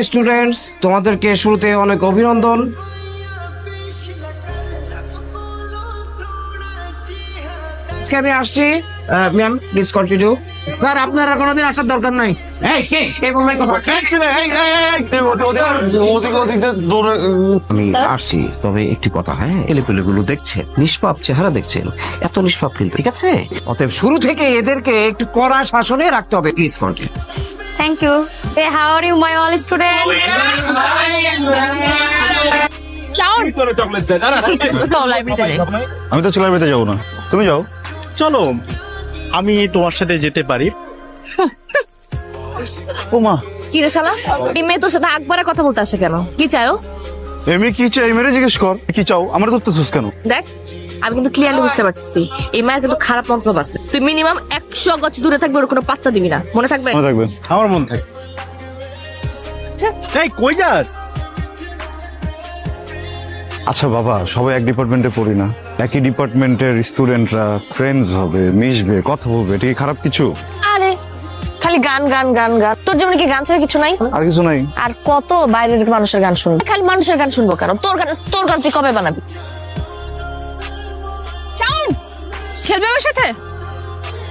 Students, তোমাদেরকে শুরুতে অনেক অভিনন্দন। আজকে আমি আসছি। Ma'am please continue. স্যার আপনারা কোনোদিন আসার দরকার নাই। আমি আসছি, তবে একটি কথা, হ্যাঁ, ছেলেপেলেগুলো দেখছে নিষ্পাপ চেহারা দেখছেন, এত নিষ্পাপ ফিল, ঠিক আছে? অতএব শুরু থেকে এদেরকে একটু কড়া শাসনে রাখতে হবে। Please continue. Thank you. Hey, how are you, my all students? আমি তো লাইব্রেরিতে যাবো না, তুমি যাও। চলো, আমি তোমার সাথে যেতে পারি। ও মা, কি রে শালা, এই মেয়ে তোর সাথে একবারে কথা বলতে আসে কেন? কি চাও? এমনি কি চাই মেরে জিজ্ঞেস কর, কি চাও? আমার ধরতেছিস কেন? দেখ, আমি কিন্তু ক্লিয়ারলি বুঝতে পারছি এই মায়ের কিন্তু খারাপ মন্তব্য আছে। তুই মিনিমাম 100 গজ দূরে থাকবে, ওর কোনো পাত্তা দিবি না, মনে থাকবে? মনে থাকবে। আমার মন থাকে। এই কই যাস? আচ্ছা বাবা, সবাই এক ডিপার্টমেন্টে পড়ি না, একই ডিপার্টমেন্টের স্টুডেন্টরা ফ্রেন্ডস হবে, মিশবে, কথা বলবে, এটা কি খারাপ কিছু? আরে খালি গান গান গান গান, তোর জীবনে কি গান ছাড়া কিছু নাই? আর কিছু নাই। আর কত বাইরের মানুষের গান শুনবো? খালি মানুষের গান শুনবো কেন? তোর গান তুই কবে বানাবি? চাউন খেলবে আমার সাথে?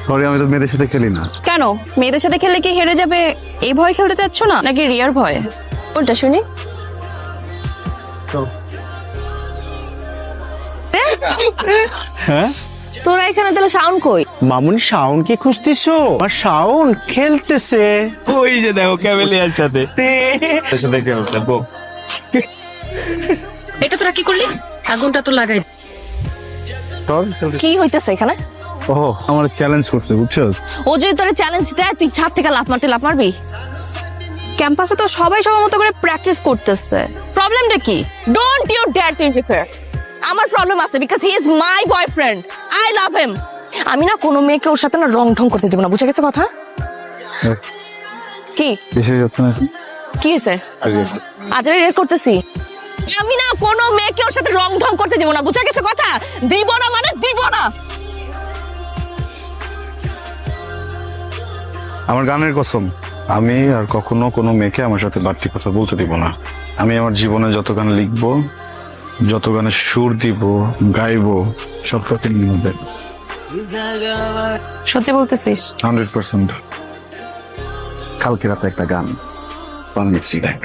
সরি, আমি তো মেয়েদের সাথে খেলি না। কেন? মেয়েদের সাথে খেললে কি হেরে যাবে এই ভয় খেলতে চাচ্ছ না, নাকি রিয়ার ভয়? কোনটা শুনি? হ্যাঁ, তোরা এখানে তাহলে সাউন্ড কই? মামুনি শাওন কি খুঁজতেছো? আর শাওন খেলতেছে ওই যে দেখো ক্যামেলিয়ার সাথে। এটা তোরা কি করলি? আগুনটা তো লাগাই। কি হইতেছে এখানে? ও আমার চ্যালেঞ্জ করছে, বুঝছস? ও যদি তোরে চ্যালেঞ্জ দেয়, তুই ছাদ থেকে লাফ মারবি? ক্যাম্পাসে তো সবাই সবার মতো করে প্র্যাকটিস করতেছে, প্রবলেমটা কি? Don't you dare to interfere. আমার প্রবলেম আছে, because he is my boyfriend, I love him. আমি না কোনো মেয়েকে ওর সাথে না রং ঢং করতে দেব না, বুঝে গেছে কথা? কি কি হয়েছে? আজ রেড করতেছি। আমি না কোনো মেয়েকে ওর সাথে রং ঢং করতে দেব না, বুঝে গেছে কথা? দিব না মানে দিব না। আমার গানের কসম, আমি আর কখনো কোনো মেয়েকে আমার সাথে বাড়তি কথা বলতে দিব না। আমি আমার জীবনে যত গান লিখবো, যত গানে সুর দিব, গাইবো, সব কথা নিয়ে হবে। সত্যি বলতেছিস? 100%। কালকে রাতে একটা গান বানিয়েছি, দেখ।